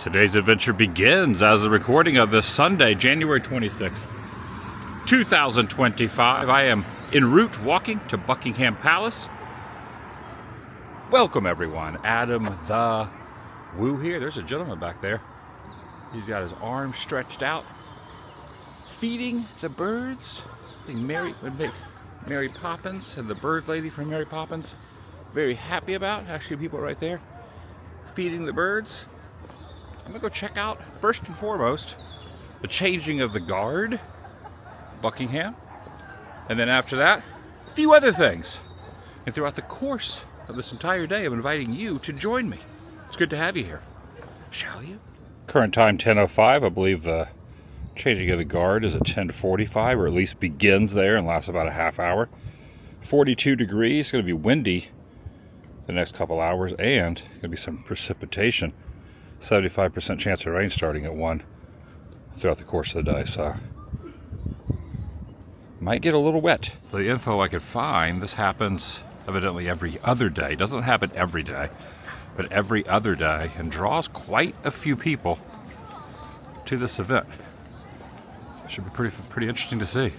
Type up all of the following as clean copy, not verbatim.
Today's adventure begins as a recording of this Sunday, January 26th, 2025. I am en route walking to Buckingham Palace. Welcome everyone. Adam the Woo here. There's a gentleman back there. He's got his arms stretched out, feeding the birds. I think Mary Poppins and the bird lady from Mary Poppins very happy about. Actually, people right there feeding the birds. I'm gonna go check out, first and foremost, the changing of the guard, Buckingham, and then after that, a few other things. And throughout the course of this entire day, I'm inviting you to join me. It's good to have you here. Shall you? Current time 10:05. I believe the changing of the guard is at 10:45, or at least begins there and lasts about a half hour. 42 degrees. It's going to be windy the next couple hours, and going to be some precipitation. 75% chance of rain starting at 1 throughout the course of the day, so might get a little wet. The info I could find, this happens evidently every other day. It doesn't happen every day, but every other day, and draws quite a few people to this event. Should be pretty interesting to see.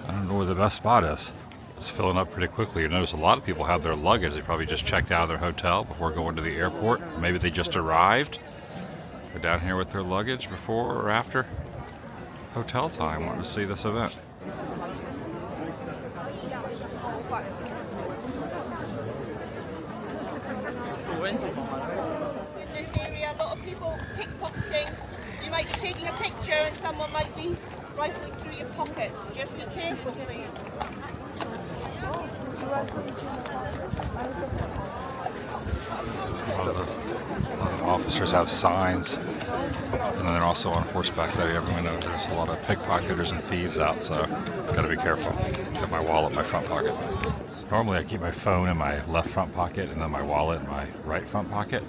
I don't know where the best spot is. It's filling up pretty quickly. You notice a lot of people have their luggage. They probably just checked out of their hotel before going to the airport. Maybe they just arrived. They're down here with their luggage before or after hotel time, wanting to see this event. In this area, a lot of people pickpocketing. You might be taking a picture and someone might be rifling through your pockets. Just be careful, please. A lot of officers have signs, and then they're also on horseback there. Everyone knows there's a lot of pickpocketers and thieves out, so gotta be careful. Got my wallet in my front pocket. Normally I keep my phone in my left front pocket and then my wallet in my right front pocket,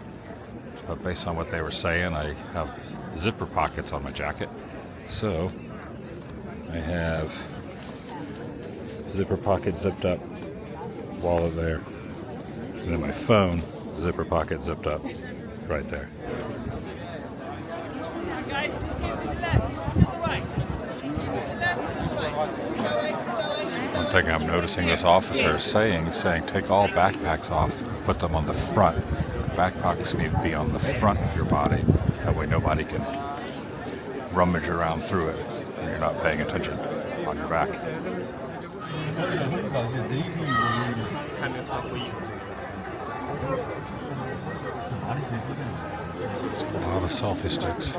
but based on what they were saying, I have zipper pockets on my jacket. So I have zipper pocket zipped up, wallet there, and then my phone zipper pocket zipped up right there. One thing I'm noticing this officer is saying take all backpacks off and put them on the front. Backpacks need to be on the front of your body. That way nobody can rummage around through it when you're not paying attention on your back. There's a lot of selfie sticks.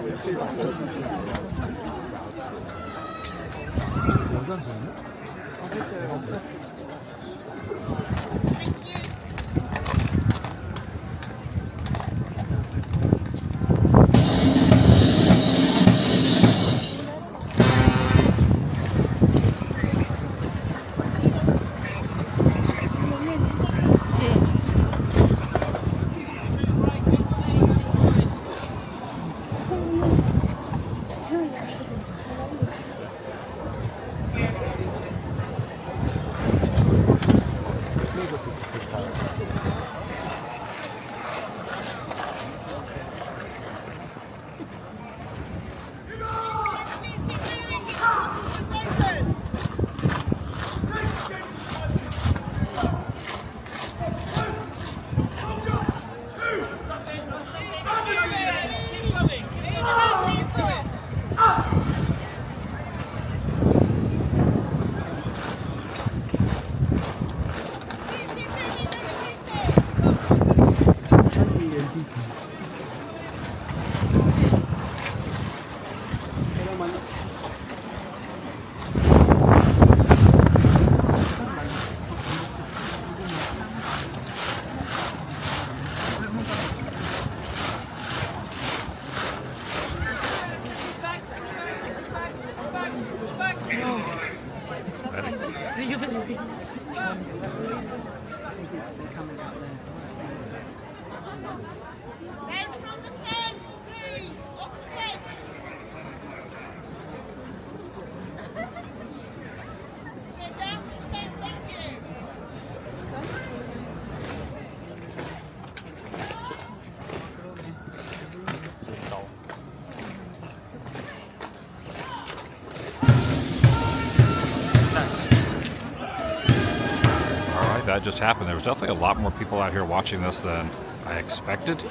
like that just happened. There was definitely a lot more people out here watching this than I expected.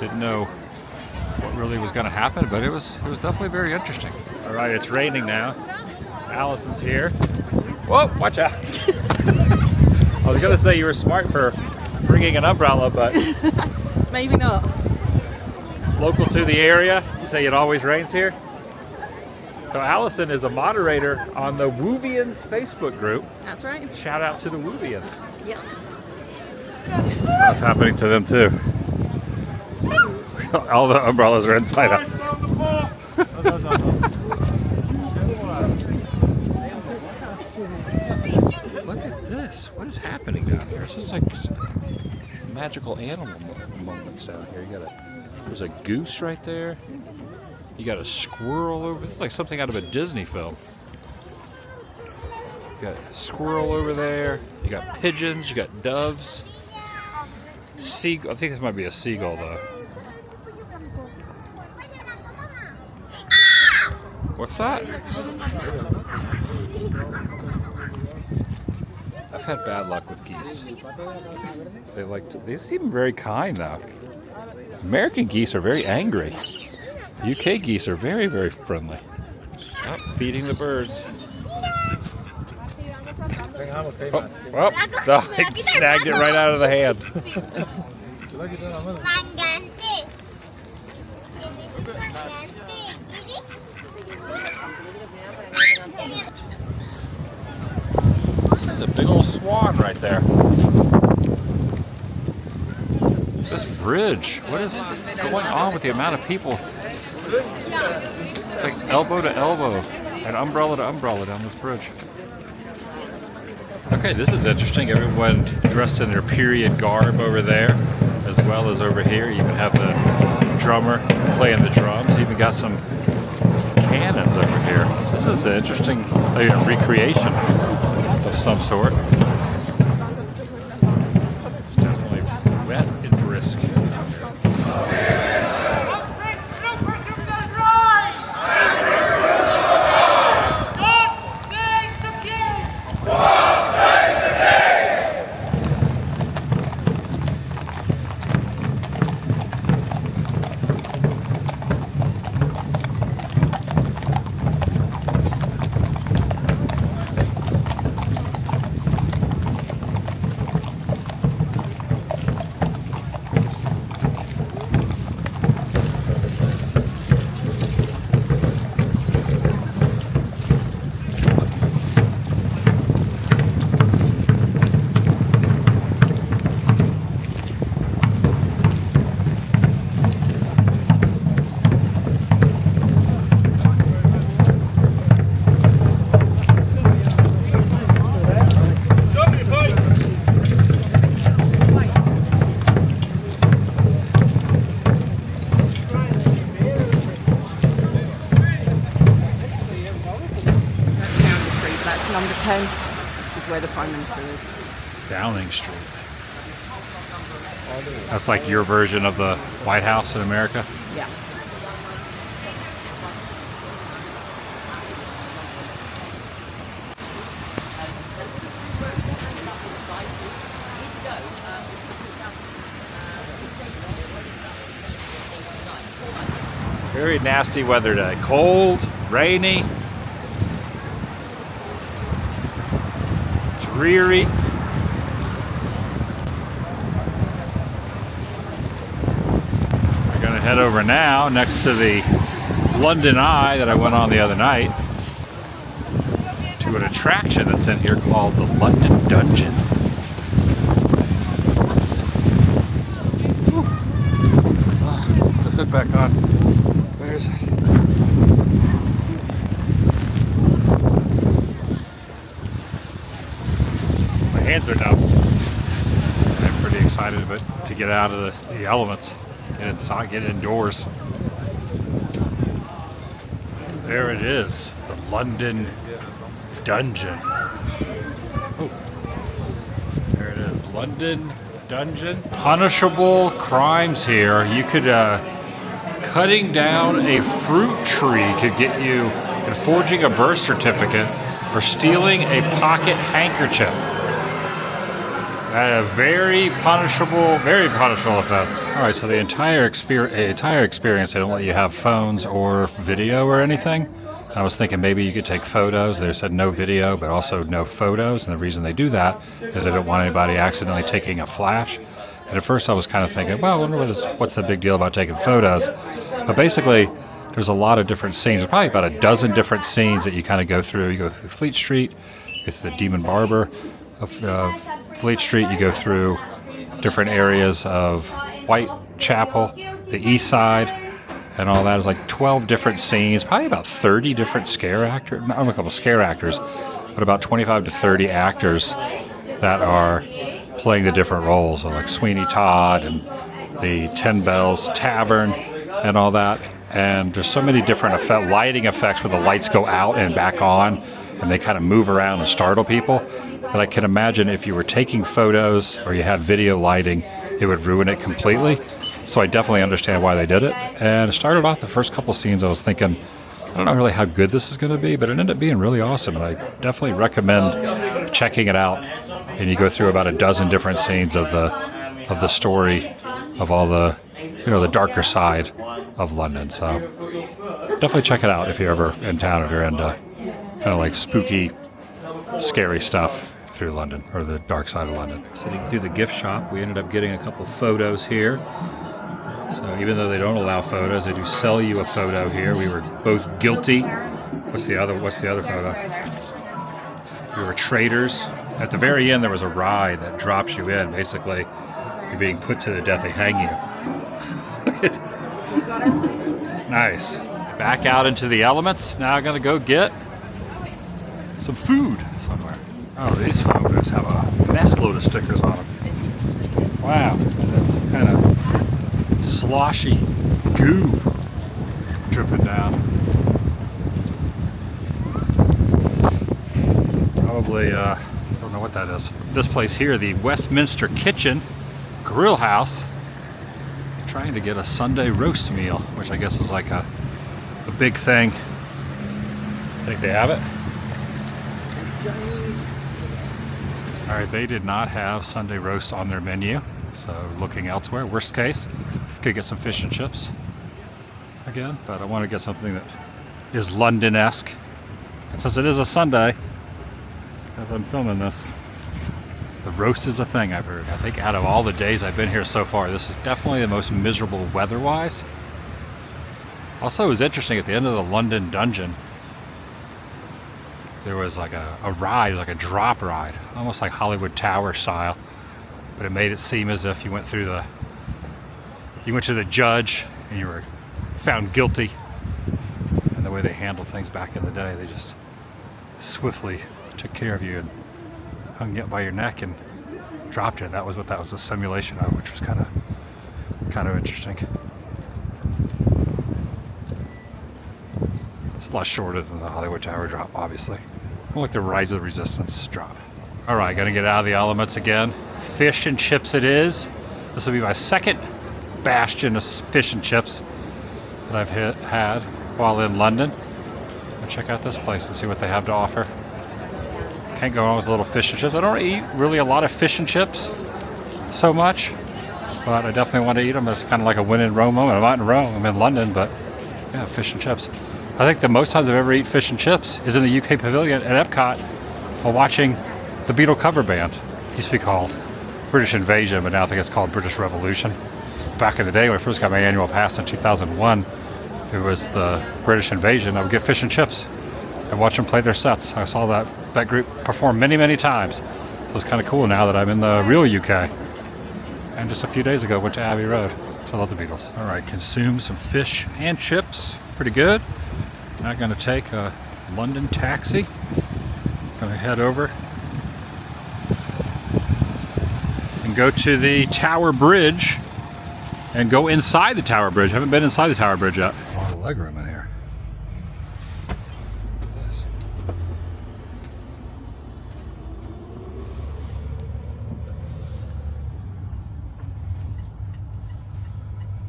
Didn't know what really was going to happen, but it was definitely very interesting. All right, it's raining now. Allison's here. Whoa, watch out. I was going to say you were smart for bringing an umbrella, but maybe not. Local to the area, you say it always rains here? So Allison is a moderator on the Woovians Facebook group. That's right. Shout out to the Woovians. Yep. That's happening to them too. All the umbrellas are inside out. Look at this. What is happening down here? This is like magical animal moments down here. There's a goose right there. You got a squirrel over. This is like something out of a Disney film. You got a squirrel over there. You got pigeons. You got doves. Seagull. I think this might be a seagull though. What's that? I've had bad luck with geese. They seem very kind though. American geese are very angry. UK geese are very, very friendly. Oh, feeding the birds. Oh, well, I snagged it right out of the hand. There's a big old swan right there. This bridge, what is going on with the amount of people? It's like elbow to elbow and umbrella to umbrella down this bridge. Okay, this is interesting. Everyone dressed in their period garb over there, as well as over here. You even have the drummer playing the drums. You even got some cannons over here. This is an interesting recreation of some sort. It's definitely wet and brisk. Number 10 is where the Prime Minister is. Downing Street. That's like your version of the White House in America? Yeah. Very nasty weather day. Cold, rainy, dreary. We're gonna head over now next to the London Eye that I went on the other night to an attraction that's in here called the London Dungeon. Put the hood back on. Where's it? My hands are numb. I'm pretty excited to get out of the elements, get inside, get indoors. There it is, the London Dungeon. Oh, there it is, London Dungeon. Punishable crimes here. You could, cutting down a fruit tree could get you, and forging a birth certificate, or stealing a pocket handkerchief. A very punishable offense. All right, so the entire experience, they don't let you have phones or video or anything. I was thinking maybe you could take photos. They said no video, but also no photos. And the reason they do that is they don't want anybody accidentally taking a flash. And at first I was kind of thinking, well, I wonder what's the big deal about taking photos. But basically, there's a lot of different scenes. There's probably about a dozen different scenes that you kind of go through. You go through Fleet Street, you go through the Demon Barber of Fleet Street. You go through different areas of Whitechapel, the East Side, and all that. There's like 12 different scenes, probably about 30 different scare actors. I don't know, a couple scare actors, but about 25 to 30 actors that are playing the different roles. So like Sweeney Todd and the 10 Bells Tavern and all that. And there's so many different lighting effects where the lights go out and back on, and they kind of move around and startle people, that I can imagine if you were taking photos or you had video lighting, it would ruin it completely. So I definitely understand why they did it. And it started off the first couple scenes, I was thinking, I don't know really how good this is going to be, but it ended up being really awesome. And I definitely recommend checking it out. And you go through about a dozen different scenes of the story of all the, the darker side of London. So definitely check it out if you're ever in town or you're into kind of like spooky, scary stuff through London, or the dark side of London. Sitting through the gift shop, we ended up getting a couple photos here. So even though they don't allow photos, they do sell you a photo here. We were both guilty. What's the other photo? We were traitors. At the very end, there was a ride that drops you in. Basically, you're being put to the death. They hang you. Look at nice. Back out into the elements. Now I'm gonna go get some food somewhere. Oh, these photos have a mess load of stickers on them. Wow, that's some kind of sloshy goo dripping down. Probably, I don't know what that is. This place here, the Westminster Kitchen Grill House, trying to get a Sunday roast meal, which I guess is like a big thing. Think they have it? All right, they did not have Sunday roast on their menu, so looking elsewhere. Worst case, could get some fish and chips again, but I want to get something that is London-esque. And since it is a Sunday, as I'm filming this, the roast is a thing, I've heard. I think out of all the days I've been here so far, this is definitely the most miserable weather-wise. Also, it was interesting, at the end of the London Dungeon, there was like a ride, like a drop ride, almost like Hollywood Tower style, but it made it seem as if you went to the judge and you were found guilty. And the way they handled things back in the day, they just swiftly took care of you and hung you up by your neck and dropped you. That was what that was a simulation of, which was kind of interesting. It's a lot shorter than the Hollywood Tower drop, obviously. More like the Rise of the Resistance drop. All right, gonna get out of the elements again. Fish and chips it is. This will be my second bastion of fish and chips that I've had while in London. I'll check out this place and see what they have to offer. Can't go wrong with a little fish and chips. I don't eat really a lot of fish and chips so much, but I definitely want to eat them. It's kind of like a win in Rome moment. I'm not in Rome, I'm in London, but yeah, fish and chips. I think the most times I've ever eaten fish and chips is in the UK Pavilion at Epcot while watching the Beatle cover band. It used to be called British Invasion, but now I think it's called British Revolution. Back in the day when I first got my annual pass in 2001, it was the British Invasion. I would get fish and chips and watch them play their sets. I saw that group perform many, many times. So it's kind of cool now that I'm in the real UK. And just a few days ago, went to Abbey Road. So I love the Beatles. All right, consume some fish and chips. Pretty good. Now I'm going to take a London taxi. Going to head over and go to the Tower Bridge and go inside the Tower Bridge. I haven't been inside the Tower Bridge yet. A lot of legroom in here. What's this?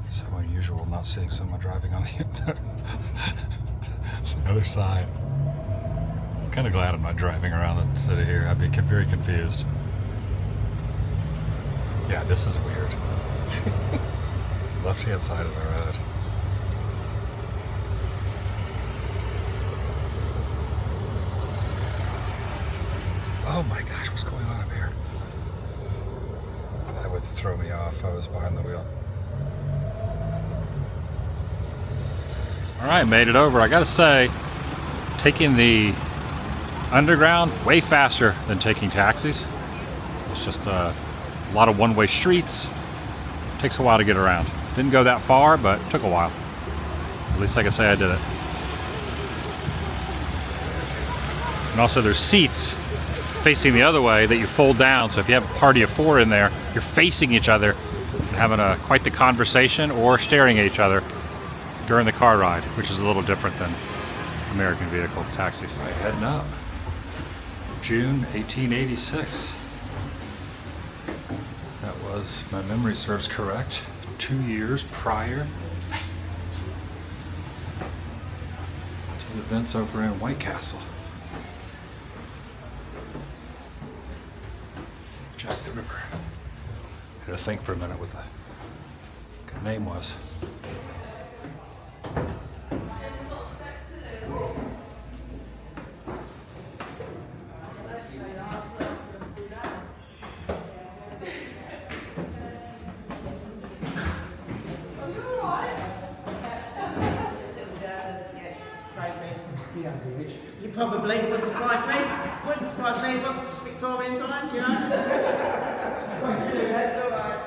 So unusual not seeing someone driving on the other side. I'm kind of glad I'm not driving around the city here. I'd be very confused. Yeah, this is weird. Left-hand side of the road. Oh my gosh, what's going on up here? That would throw me off if I was behind the wheel. Alright, made it over. I gotta say, taking the underground way faster than taking taxis. It's just a lot of one-way streets. Takes a while to get around. Didn't go that far, but it took a while. At least I can say I did it. And also there's seats facing the other way that you fold down, so if you have a party of 4 in there, you're facing each other and having quite the conversation or staring at each other during the car ride, which is a little different than American vehicle taxis. All right, heading up. June 1886. That was, if my memory serves correct, 2 years prior to the events over in White Castle. Jack the Ripper. Had to think for a minute what the name was. You probably wouldn't surprise me. Wouldn't surprise me. It wasn't Victorian times, you know. That's all right.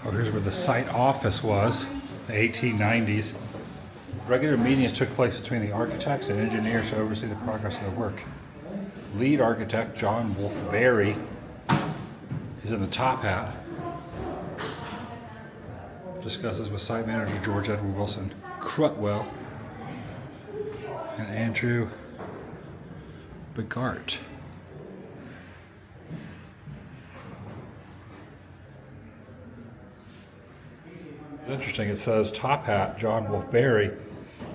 Oh, here's where the site office was, the 1890s. Regular meetings took place between the architects and engineers to oversee the progress of the work. Lead architect John Wolfe Barry is in the top hat. Discusses with site manager George Edward Wilson Crutwell and Andrew Bogart. It's interesting, it says top hat John Wolfe Barry,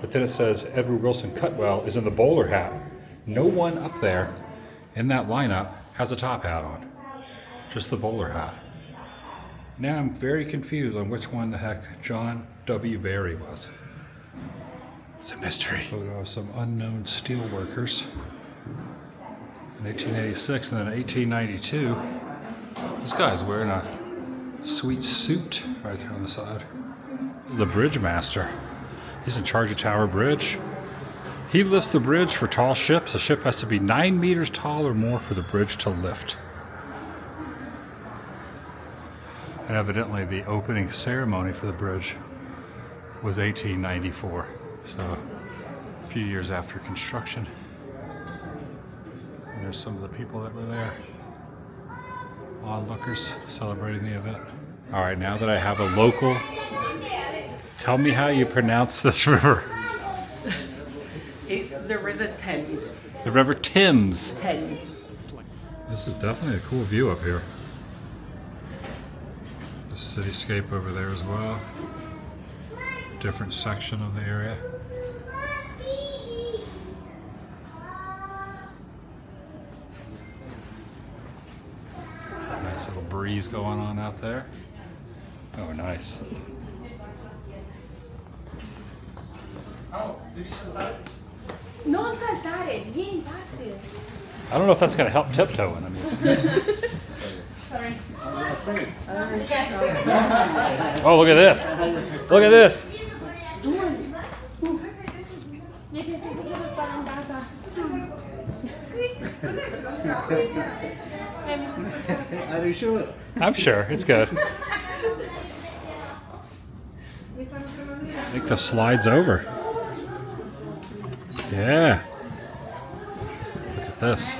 but then it says Edward Wilson Cutwell is in the bowler hat. No one up there in that lineup has a top hat on, just the bowler hat. Now I'm very confused on which one the heck John W. Barry was. It's a mystery. Photo of some unknown steel workers in 1886, and then in 1892, this guy's wearing a sweet suit right there on the side. This is the bridge master. He's in charge of Tower Bridge. He lifts the bridge for tall ships. A ship has to be 9 meters tall or more for the bridge to lift. And evidently the opening ceremony for the bridge was 1894. So a few years after construction. And there's some of the people that were there. Onlookers celebrating the event. All right, now that I have a local, tell me how you pronounce this river. It's the River Thames. The River Thames. Thames. This is definitely a cool view up here. The cityscape over there as well. Different section of the area. Nice little breeze going on out there. Oh, nice. Non saltare, vieni parte. I don't know if that's going to help tiptoeing. I mean, Sorry. oh, look at this. Look at this. Mi è piaciuto sono spaventata. Are you sure? I'm sure. It's good. I think the slide's over. Yeah. Look at this.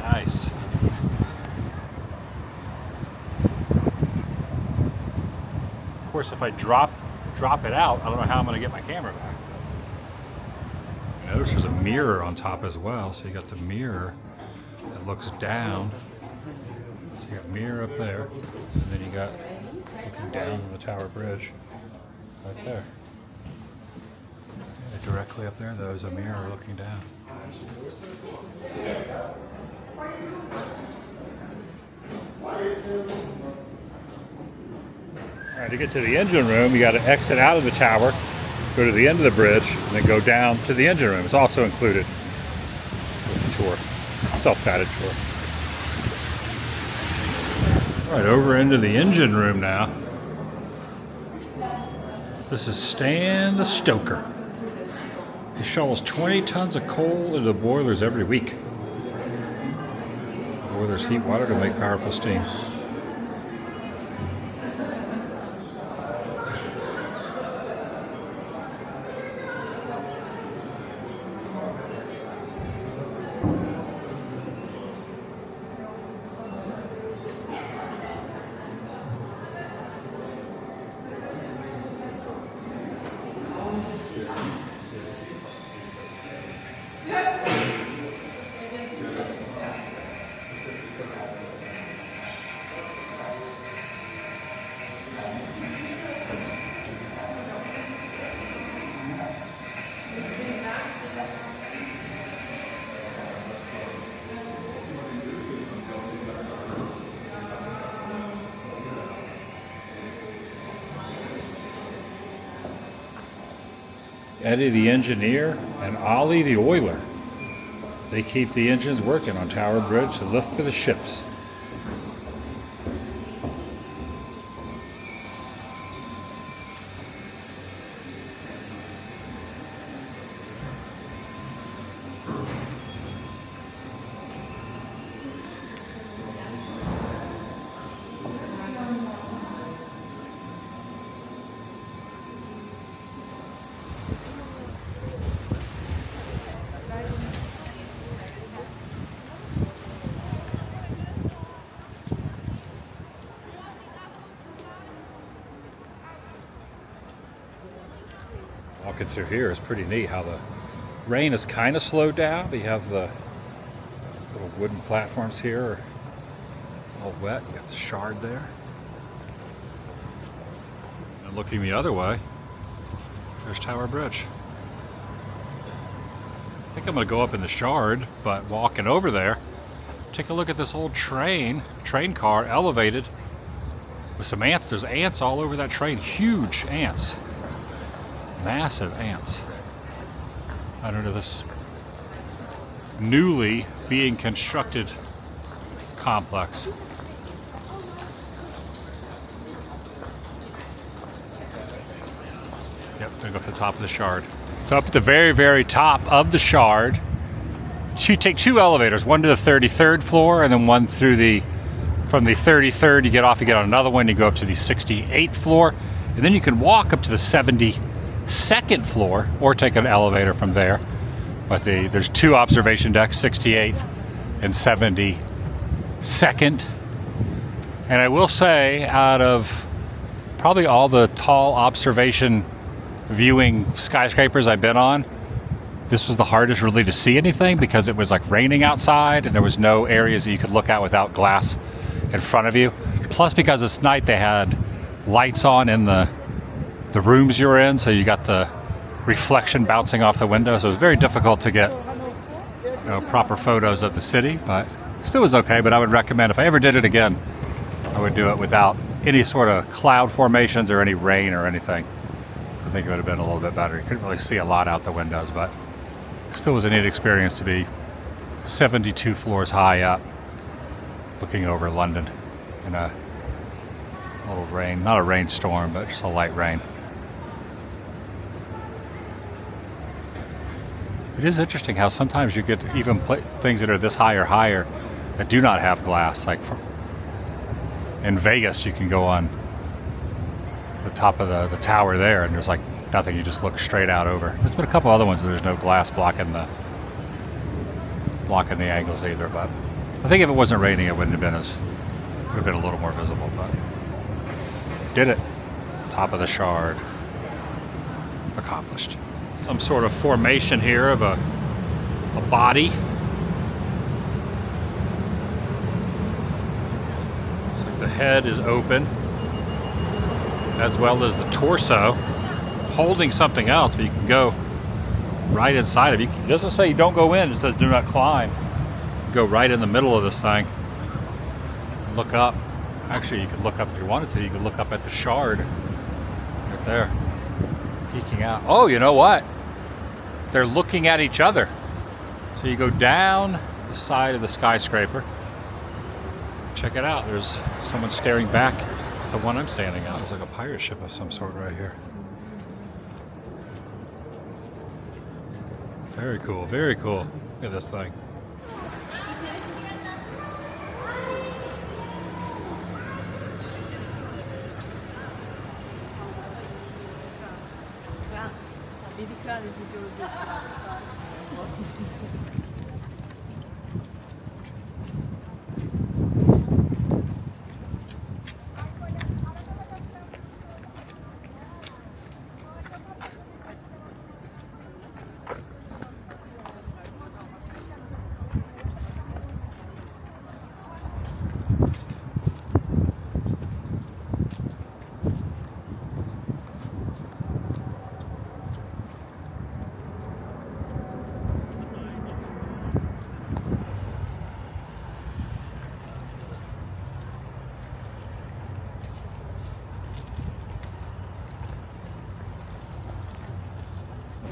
Nice. Of course, if I drop it out, I don't know how I'm going to get my camera back. Notice there's a mirror on top as well, so you got the mirror that it looks down. So you got a mirror up there, and then you got looking down on the Tower Bridge right there. Yeah, directly up there, there's a mirror looking down. All right, to get to the engine room, you got to exit out of the tower, go to the end of the bridge, and then go down to the engine room. It's also included with the tour, self-guided tour. All right, over into the engine room now. This is Stan the Stoker. He shovels 20 tons of coal into the boilers every week. The boilers heat water to make powerful steam. Eddie the engineer and Ollie the oiler. They keep the engines working on Tower Bridge to lift for the ships. Walking through here is pretty neat how the rain is kind of slowed down, but you have the little wooden platforms here are all wet. You got the shard there. And looking the other way, there's Tower Bridge. I think I'm going to go up in the shard, but walking over there, take a look at this old train car elevated with some ants. There's ants all over that train, huge ants. Massive ants under this newly being constructed complex. Yep, gonna go up to the top of the shard. So up at the very, very top of the shard, you take two elevators, one to the 33rd floor and then one through from the 33rd you get off, you get on another one, you go up to the 68th floor, and then you can walk up to the 72nd floor or take an elevator from there. But there's two observation decks, 68th and 72nd. And I will say, out of probably all the tall observation viewing skyscrapers I've been on, this was the hardest really to see anything because it was like raining outside and there was no areas that you could look at without glass in front of you. Plus, because it's night, they had lights on in the rooms you were in, so you got the reflection bouncing off the window, so it was very difficult to get proper photos of the city, but still was okay. But I would recommend, if I ever did it again, I would do it without any sort of cloud formations or any rain or anything. I think it would have been a little bit better. You couldn't really see a lot out the windows, but still was a neat experience to be 72 floors high up looking over London in a little rain, not a rainstorm, but just a light rain. It is interesting how sometimes you get even things that are this high or higher that do not have glass. Like in Vegas, you can go on the top of the tower there and there's like nothing. You just look straight out over. There's been a couple other ones where there's no glass blocking the angles either. But I think if it wasn't raining, it wouldn't have been would have been a little more visible. But did it. Top of the shard. Accomplished. Some sort of formation here of a body. head is open, as well as the torso, holding something else, but you can go right inside of it. It doesn't say don't go in, it says do not climb. You go right in the middle of this thing. Look up. Actually, you could look up if you wanted to. You could look up at the shard right there, peeking out. Oh, you know what? They're looking at each other. So you go down the side of the skyscraper. Check it out. There's someone staring back at the one I'm standing on. It's like a pirate ship of some sort right here. Very cool, very cool. Look at this thing.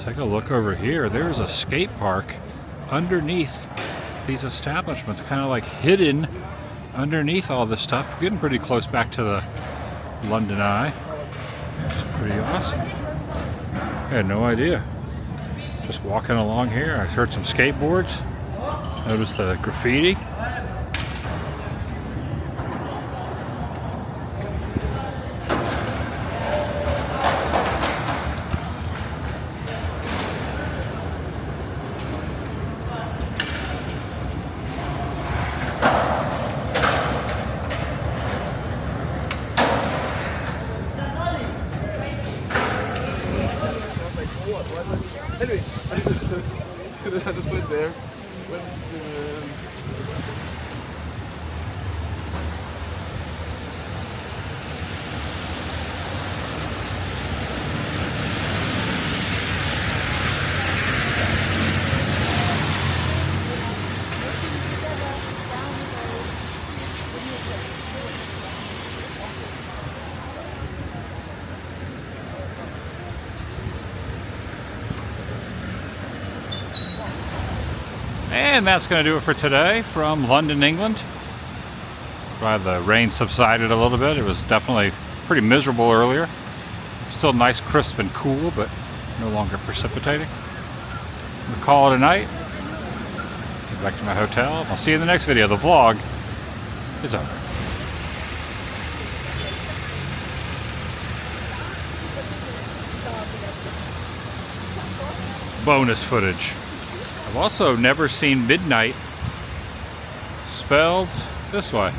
Take a look over here. There's a skate park underneath these establishments, kind of like hidden underneath all this stuff. We're getting pretty close back to the London Eye. It's pretty awesome. I had no idea. Just walking along here, I heard some skateboards. Noticed the graffiti. Anyways, I just went there. And that's going to do it for today from London, England. Glad the rain subsided a little bit. It was definitely pretty miserable earlier. Still nice, crisp, and cool, but no longer precipitating. We'll call it a night. Get back to my hotel. I'll see you in the next video. The vlog is over. Bonus footage. I've also never seen midnight spelled this way.